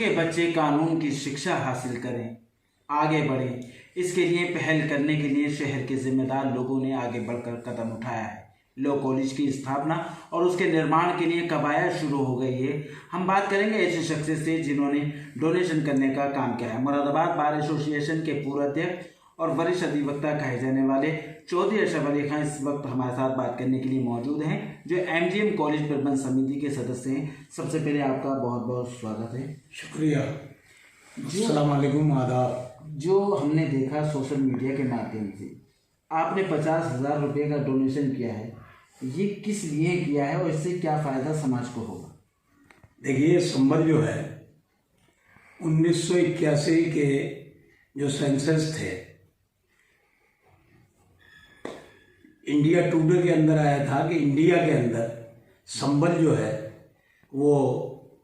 के बच्चे कानून की शिक्षा हासिल करें, आगे बढ़ें। इसके लिए पहल करने के लिए शहर के जिम्मेदार लोगों ने आगे बढ़कर कदम उठाया है। लॉ कॉलेज की स्थापना और उसके निर्माण के लिए कवायद शुरू हो गई है। हम बात करेंगे ऐसे शख्स से जिन्होंने डोनेशन करने का काम किया है। मुरादाबाद बार एसोसिएशन के पूर्व अध्यक्ष और वरिष्ठ अधिवक्ता कहे जाने वाले चौधरी अशरफ अली खान इस वक्त हमारे साथ बात करने के लिए मौजूद हैं, जो MGM कॉलेज प्रबंध समिति के सदस्य हैं। सबसे पहले आपका बहुत बहुत स्वागत है। शुक्रिया। अस्सलाम वालेकुम, आदाब। जो हमने देखा सोशल मीडिया के माध्यम से आपने 50,000 रुपये का डोनेशन किया है, ये किस लिए किया है और इससे क्या फ़ायदा समाज को होगा? देखिए, संबल जो है 1981 के जो सेंसस थे, इंडिया टुडे के अंदर आया था कि इंडिया के अंदर संबल जो है वो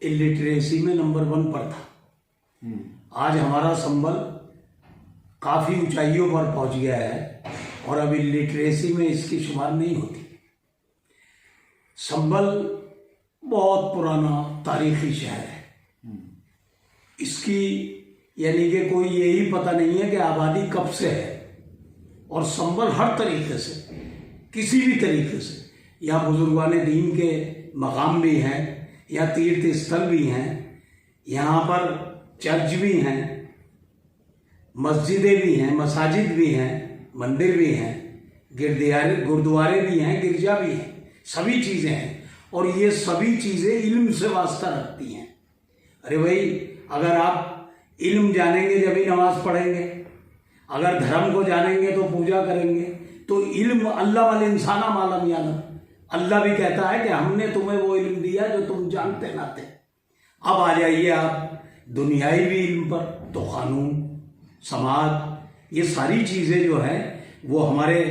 इलिटरेसी में नंबर 1 पर था। आज हमारा संबल काफ़ी ऊंचाइयों पर पहुंच गया है और अब इलिटरेसी में इसकी शुमार नहीं होती। संबल बहुत पुराना तारीखी शहर है। इसकी यानी कि कोई यही पता नहीं है कि आबादी कब से है, और संबल हर तरीके से, किसी भी तरीके से, यहाँ बुजुर्गान दीन के मकाम भी हैं, यहाँ तीर्थ स्थल भी हैं, यहाँ पर चर्च भी हैं, मस्जिदें भी हैं, मसाजिद भी हैं, मंदिर भी हैं, गुरुद्वारे भी हैं, गिरजा भी हैं, सभी चीज़ें हैं। और ये सभी चीज़ें इल्म से वास्ता रखती हैं। अरे भाई, अगर आप इल्म जानेंगे जब ही नमाज पढ़ेंगे, अगर धर्म को जानेंगे तो पूजा करेंगे। तो इल्म अल्लाह वाले इंसाना मालम यालम, अल्लाह भी कहता है कि हमने तुम्हें वो इल्म दिया जो तुम जानते ना थे। अब आ जाइए आप दुनियाई भी इल्म पर, तो कानून, समाज, ये सारी चीज़ें जो है वो हमारे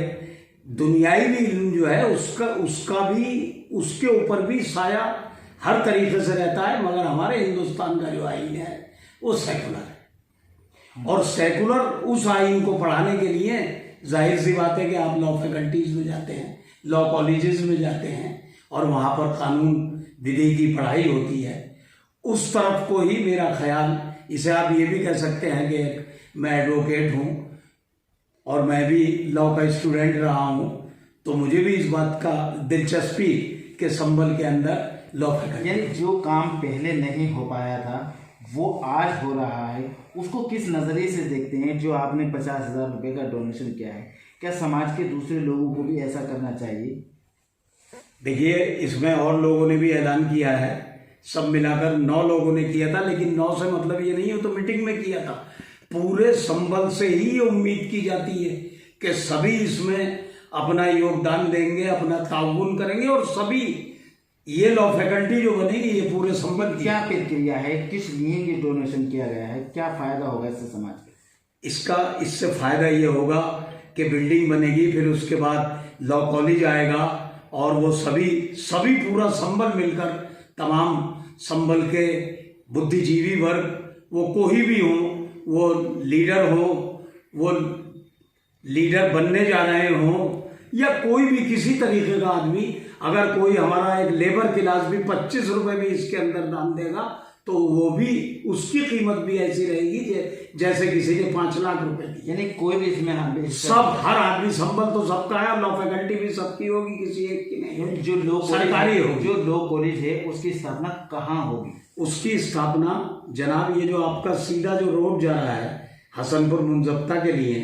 दुनियाई भी इल्म जो है उसका भी, उसके ऊपर भी साया हर तरीके से रहता है। मगर हमारे हिंदुस्तान का जो आइन है वो सेकुलर है, और सेकुलर उस आइन को पढ़ाने के लिए जाहिर सी बात है कि आप लॉ फैकल्टीज में जाते हैं, लॉ कॉलेजेस में जाते हैं, और वहाँ पर कानून विधि की पढ़ाई होती है। उस तरफ को ही मेरा ख्याल, इसे आप ये भी कह सकते हैं कि मैं एडवोकेट हूँ और मैं भी लॉ का स्टूडेंट रहा हूँ, तो मुझे भी इस बात का दिलचस्पी के संबल के अंदर लॉ फैकल्टी, यानी जो काम पहले नहीं हो पाया था वो आज हो रहा है, उसको किस नज़रिए से देखते हैं? जो आपने 50,000 रुपये का डोनेशन किया है, क्या समाज के दूसरे लोगों को भी ऐसा करना चाहिए? देखिए, इसमें और लोगों ने भी ऐलान किया है, सब मिलाकर 9 लोगों ने किया था। लेकिन 9 से मतलब ये नहीं हो तो मीटिंग में किया था। पूरे संबल से ही ये उम्मीद की जाती है कि सभी इसमें अपना योगदान देंगे, अपना ताउन करेंगे, और सभी ये लॉ फैकल्टी जो बनेगी ये पूरे संबल की। क्या प्रक्रिया है, किस लिए ये डोनेशन किया गया है, क्या फ़ायदा होगा इससे समाज को? इससे फ़ायदा ये होगा कि बिल्डिंग बनेगी, फिर उसके बाद लॉ कॉलेज आएगा, और वो सभी पूरा संबल मिलकर, तमाम संबल के बुद्धिजीवी वर्ग, वो कोई भी हो, वो लीडर हो, वो लीडर बनने जा रहे हो, या कोई भी किसी तरीके का आदमी, अगर कोई हमारा एक लेबर क्लास भी 25 रुपए भी इसके अंदर दान देगा तो वो भी, उसकी कीमत भी ऐसी रहेगी जैसे किसी ने 5 लाख रुपए दी। यानी कोई भी इसमें सब, हर आदमी, संबल तो सबका है, लॉ फैकल्टी भी सबकी होगी, किसी एक की नहीं। जो लॉ सरकारी होगी। जो लॉ कॉलेज है उसकी स्थापना कहाँ होगी? उसकी स्थापना जनाब, ये जो आपका सीधा जो रोड जा रहा है हसनपुर मुंजफ्ता के लिए,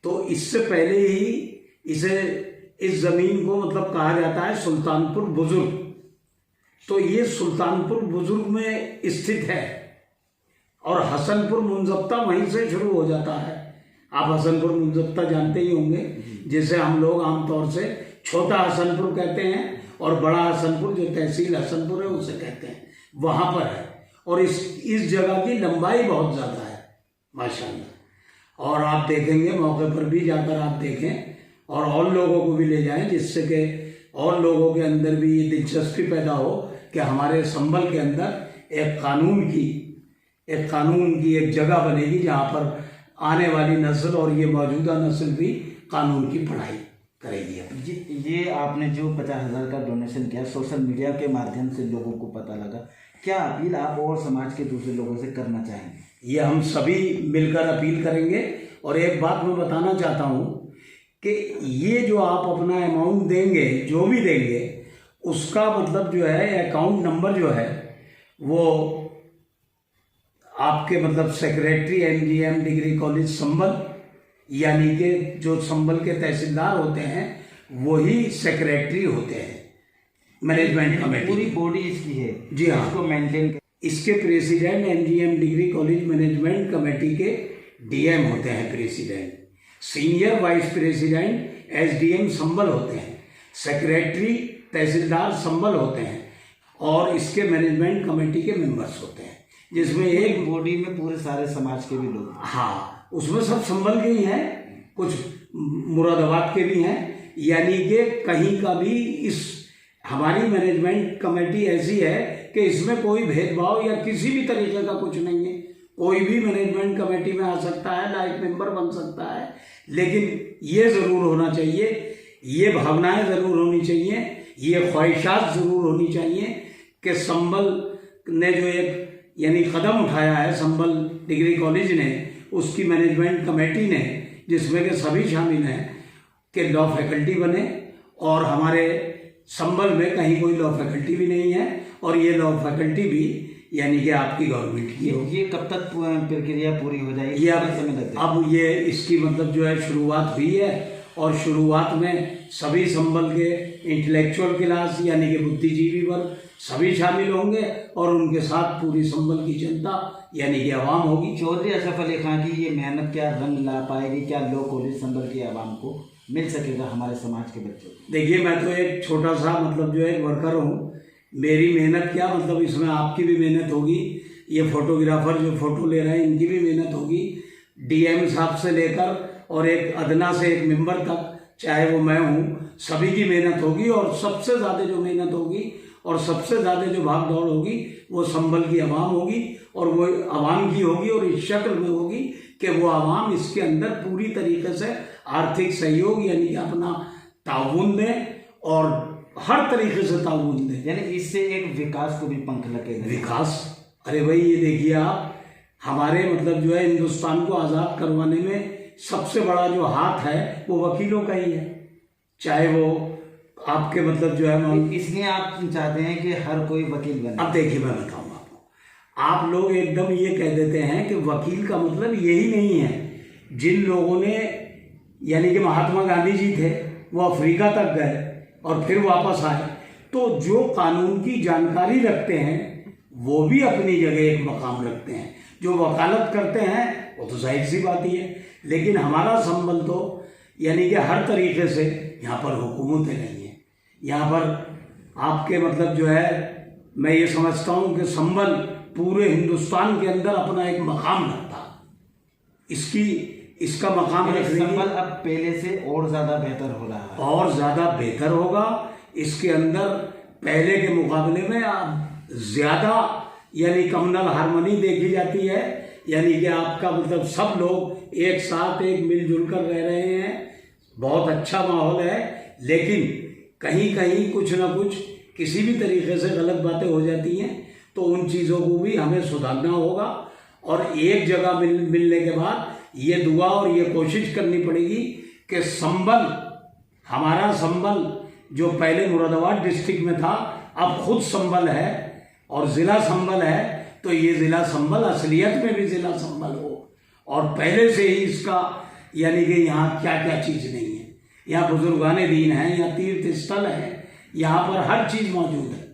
तो इससे पहले ही इस जमीन को मतलब कहा जाता है सुल्तानपुर बुजुर्ग। तो ये सुल्तानपुर बुजुर्ग में स्थित है, और हसनपुर मुंजफ्ता वहीं से शुरू हो जाता है। आप हसनपुर मुंजफ्ता जानते ही होंगे, जिसे हम लोग आमतौर से छोटा हसनपुर कहते हैं, और बड़ा हसनपुर जो तहसील हसनपुर है उसे कहते हैं, वहाँ पर है। और इस जगह की लंबाई बहुत ज़्यादा है माशाल्लाह। और आप देखेंगे, मौके पर भी जाकर आप देखें और लोगों को भी ले जाएं, जिससे कि और लोगों के अंदर भी ये दिलचस्पी पैदा हो कि हमारे संबल के अंदर एक कानून की एक जगह बनेगी जहाँ पर आने वाली नस्ल और ये मौजूदा नस्ल भी कानून की पढ़ाई करेगी। ये आपने जो 50,000 का डोनेशन किया, सोशल मीडिया के माध्यम से लोगों को पता लगा, क्या अपील आप और समाज के दूसरे लोगों से करना चाहेंगे? ये हम सभी मिलकर अपील करेंगे। और एक बात मैं बताना चाहता हूँ कि ये जो आप अपना अमाउंट देंगे, जो भी देंगे, उसका मतलब जो है अकाउंट नंबर जो है वो आपके मतलब सेक्रेटरी एमजीएम डिग्री कॉलेज संबल, यानी कि जो संबल के तहसीलदार होते हैं वही सेक्रेटरी होते हैं मैनेजमेंट कमेटी। पूरी बॉडी इसकी है जी हाँ, इसको मेंटेन। इसके president MGM degree college management committee के डीएम होते हैं president, senior vice president SDM Sambhal होते हैं, सेक्रेटरी तहसीलदार संबल होते हैं और इसके मैनेजमेंट कमेटी के मेंबर्स होते हैं, जिसमें एक बॉडी में पूरे सारे समाज के भी लोग। हाँ, उसमें सब संबल के ही हैं, कुछ मुरादाबाद के भी हैं, यानी कि कहीं का भी। इस हमारी मैनेजमेंट कमेटी ऐसी है कि इसमें कोई भेदभाव या किसी भी तरीके का कुछ नहीं है। कोई भी मैनेजमेंट कमेटी में आ सकता है, लाइफ मेंबर बन सकता है, लेकिन ये ज़रूर होना चाहिए, ये भावनाएं ज़रूर होनी चाहिए, ये ख्वाहिशात ज़रूर होनी चाहिए कि संबल ने जो एक यानी कदम उठाया है, संबल डिग्री कॉलेज ने, उसकी मैनेजमेंट कमेटी ने, जिसमें के सभी शामिल हैं, कि लॉ फैकल्टी बने। और हमारे संबल में कहीं कोई लॉ फैकल्टी भी नहीं है और ये लॉ फैकल्टी भी यानी कि आपकी गवर्नमेंट की हो। ये कब तक प्रक्रिया पूरी हो जाएगी? ये अब ये इसकी मतलब जो है शुरुआत हुई है और शुरुआत में सभी संबल के इंटेलेक्चुअल क्लास यानी कि बुद्धिजीवी वर्ग सभी शामिल होंगे और उनके साथ पूरी संबल की जनता यानी कि आवाम होगी। चौधरी अशरफ अली खां की ये मेहनत क्या रंग ला पाएगी? क्या लॉ कॉलेज संबल की आवाम को मिल सकेगा, हमारे समाज के बच्चों को? देखिए, मैं तो एक छोटा सा मतलब जो है वर्कर हूँ, मेरी मेहनत क्या मतलब इसमें आपकी भी मेहनत होगी, ये फोटोग्राफर जो फोटो ले रहे हैं इनकी भी मेहनत होगी, डीएम साहब से लेकर और एक अदना से एक मेंबर तक, चाहे वो मैं हूँ, सभी की मेहनत होगी। और सबसे ज़्यादा जो मेहनत होगी और सबसे ज़्यादा जो भाग दौड़ होगी वो संबल की आवाम होगी और वो आवाम की होगी और इस शक्ल में होगी कि वो आवाम इसके अंदर पूरी तरीके से आर्थिक सहयोग यानी कि अपना ताउन दें और हर तरीके से ताउन दें, यानी इससे एक विकास को भी पंख लगेगा। विकास, अरे भाई ये देखिए आप, हमारे मतलब जो है हिंदुस्तान को आज़ाद करवाने में सबसे बड़ा जो हाथ है वो वकीलों का ही है, चाहे वो आपके मतलब जो है। इसलिए आप चाहते हैं कि हर कोई वकील बने? अब देखिए मैं बताऊंगा आपको, आप लोग एकदम ये कह देते हैं कि वकील का मतलब यही नहीं है। जिन लोगों ने यानी कि महात्मा गांधी जी थे वो अफ्रीका तक गए और फिर वापस आए, तो जो कानून की जानकारी रखते हैं वो भी अपनी जगह एक मकाम रखते हैं। जो वकालत करते हैं वो तो जाहिर सी बात ही है, लेकिन हमारा संबल तो यानी कि हर तरीके से यहाँ पर हुकूमतें नहीं है। यहाँ पर आपके मतलब जो है, मैं ये समझता हूँ कि संबल पूरे हिंदुस्तान के अंदर अपना एक मकाम रखता, इसका मकाम रखने संबल अब पहले से और ज़्यादा बेहतर हो रहा है, और ज़्यादा बेहतर होगा। इसके अंदर पहले के मुकाबले में अब ज़्यादा यानी कम्युनल हार्मनी देखी जाती है, यानी कि आपका मतलब सब लोग एक साथ एक मिलजुल कर रह रहे हैं, बहुत अच्छा माहौल है। लेकिन कहीं कहीं कुछ ना कुछ किसी भी तरीके से गलत बातें हो जाती हैं, तो उन चीज़ों को भी हमें सुधारना होगा और एक जगह मिलने के बाद ये दुआ और ये कोशिश करनी पड़ेगी कि संबल, हमारा संबल जो पहले मुरादाबाद डिस्ट्रिक्ट में था अब खुद संबल है और ज़िला संबल है, तो ये ज़िला संबल असलियत में भी ज़िला संबल हो और पहले से ही इसका यानी कि यहाँ क्या क्या चीज़ नहीं है, यहाँ बुजुर्गाने दीन हैं, यहाँ तीर्थ स्थल है, यहाँ पर हर चीज़ मौजूद है,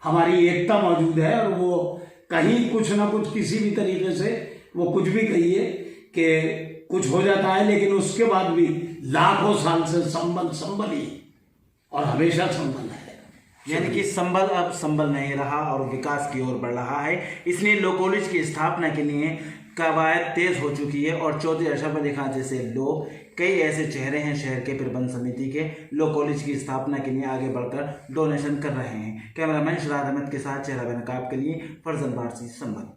हमारी एकता मौजूद है। और वो कहीं कुछ ना कुछ किसी भी तरीके से वो कुछ भी कहिए कि कुछ हो जाता है, लेकिन उसके बाद भी लाखों साल से संबल संबल ही और हमेशा संबल है। यानी कि संबल अब संबल नहीं रहा और विकास की ओर बढ़ रहा है। इसलिए लॉ कॉलेज की स्थापना के लिए कवायद तेज हो चुकी है और चौधरी अशरफ अली खां जैसे लोग, कई ऐसे चेहरे हैं शहर के प्रबंध समिति के, लॉ कॉलेज की स्थापना के लिए आगे बढ़कर डोनेशन कर रहे हैं। कैमरामैन शराद अहमद के साथ चेहरा बेनकाब के लिए फरजन वारसी, संबल।